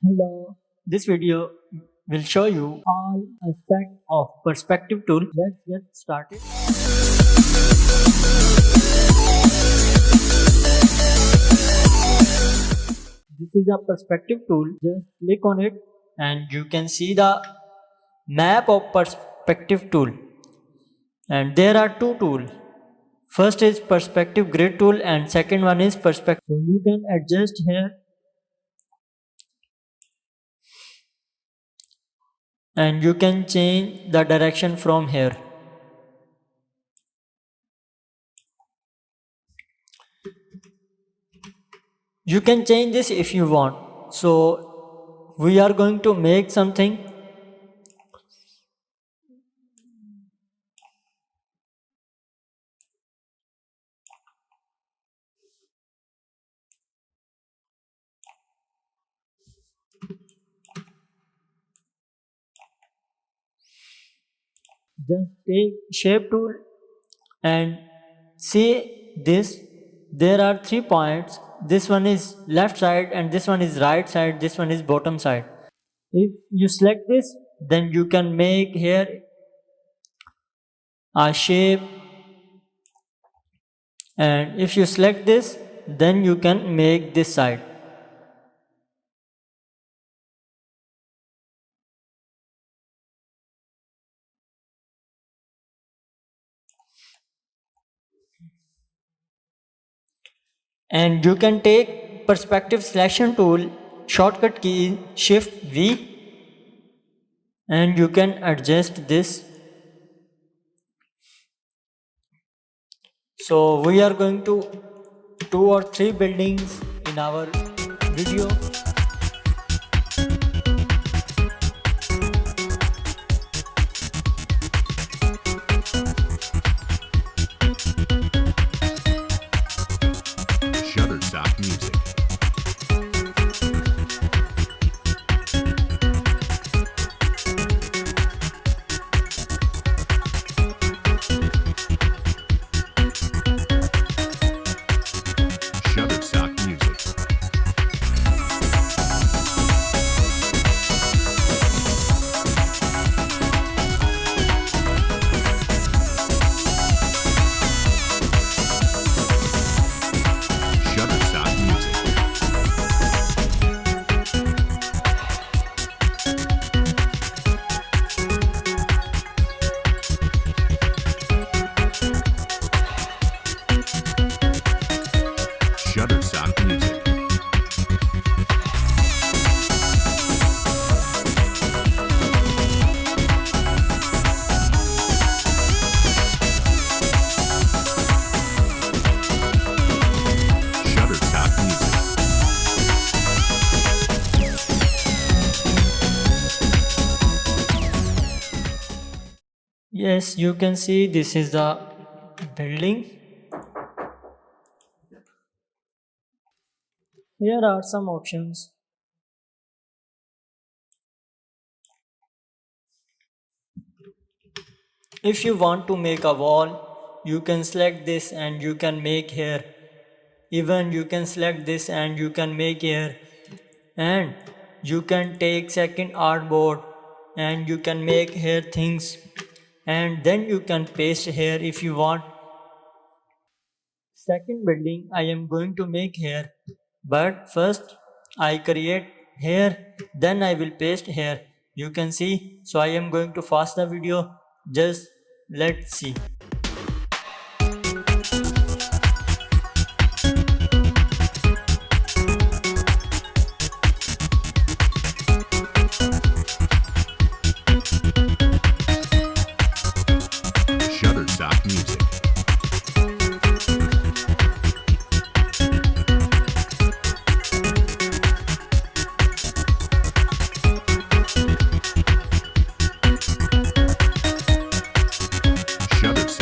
Hello, this video will show you all aspects of perspective tool. Let's get started. This is a perspective tool. Just click on it and you can see the map of perspective tool. And there are two tools. First is perspective grid tool and second one is perspective. So you can adjust here and you can change the direction from here. You can change this if you want. So we are going to make something. Just take shape tool and see this. There are 3 points. This one is left side and this one is right side. This one is bottom side. If you select this, then you can make here a shape, and if you select this, then you can make this side. And you can take perspective selection tool, shortcut key shift V, and you can adjust this. So we are going to 2 or 3 buildings in our video. Shutterstock Music. Shutterstock Music. Shutterstock Music. Shutterstock Music. Shutterstock Music. Yes, you can see this is the building. Here are some options. If you want to make a wall, you can select this and you can make here. Even you can select this and you can make here. And you can take second artboard and you can make here things. And then you can paste here if you want. Second building I am going to make here. But first I create here, then I will paste here. You can see. So I am going to fast the video. Just let's see. Shutterstock Music. Shutterstock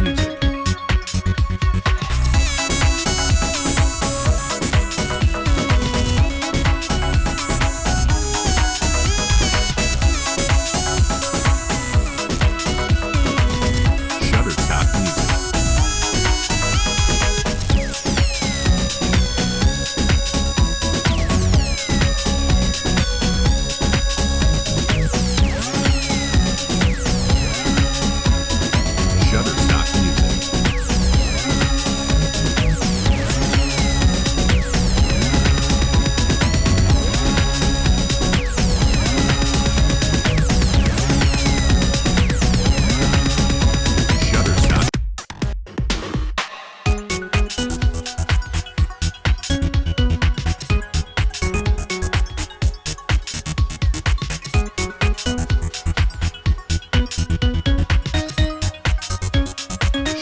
music. Shutterstock music. Shutterstock music.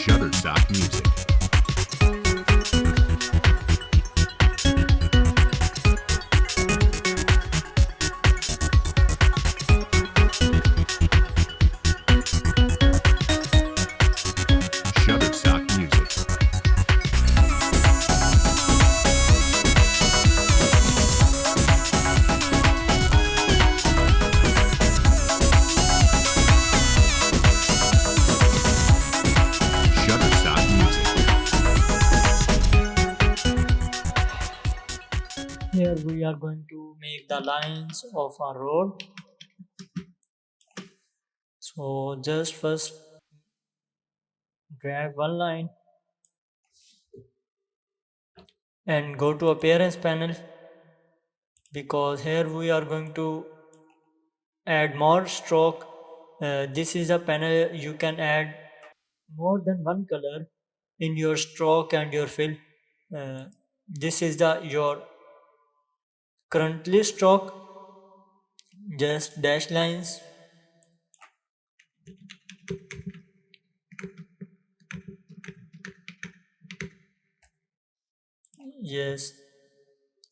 Shutterstock. Shutterstock music. Shutterstock music. Shutterstock music. Here we are going to make the lines of a road. So just first drag one line and go to appearance panel, because here we are going to add more stroke. This is a panel you can add more than one color in your stroke and your fill. This is the your currently stroke, just dash lines. Yes,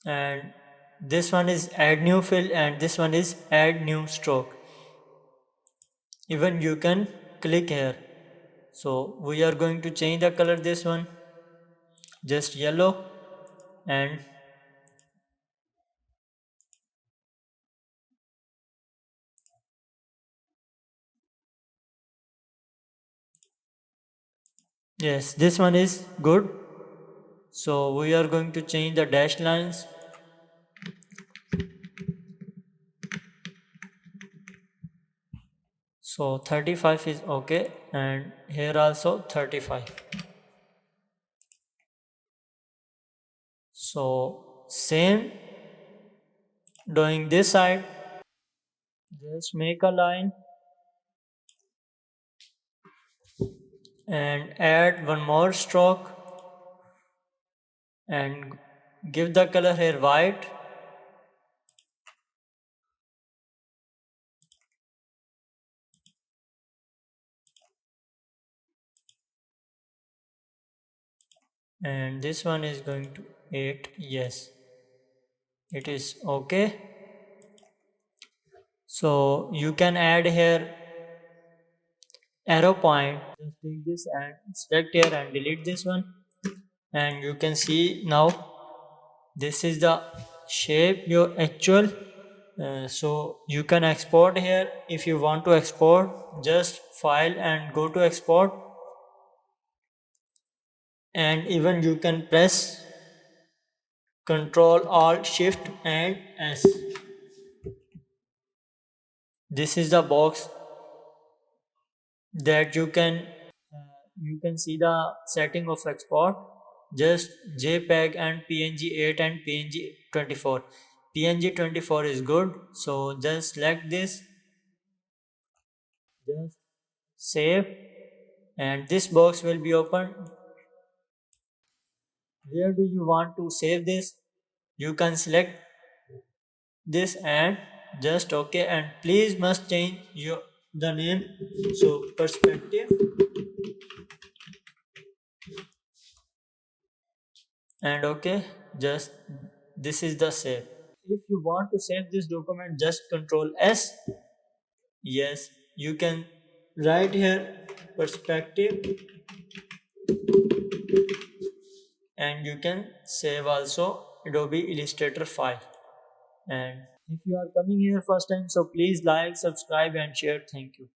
and this one is add new fill and this one is add new stroke. Even you can click here. So we are going to change the color, this one just yellow, and yes, this one is good. So we are going to change the dash lines. So 35 is okay, and here also 35. So same doing this side, just make a line and add one more stroke and give the color here white, and this one is going to 8. Yes, it is okay. So you can add here arrow point, just take this and select here and delete this one, and you can see now this is the shape your actual. So you can export here. If you want to export, just file and go to export, and even you can press Ctrl Alt Shift and S. This is the box that you can see the setting of export, just JPEG and PNG 8 and PNG 24. PNG 24 is good, so just select this, just save, and this box will be open. Where do you want to save this? You can select this and just okay, and please must change your the name. So perspective, and okay, just this is the save. If you want to save this document, just Control S. Yes, you can write here perspective, and you can save also Adobe Illustrator file. And if you are coming here first time, so please like, subscribe and share. Thank you.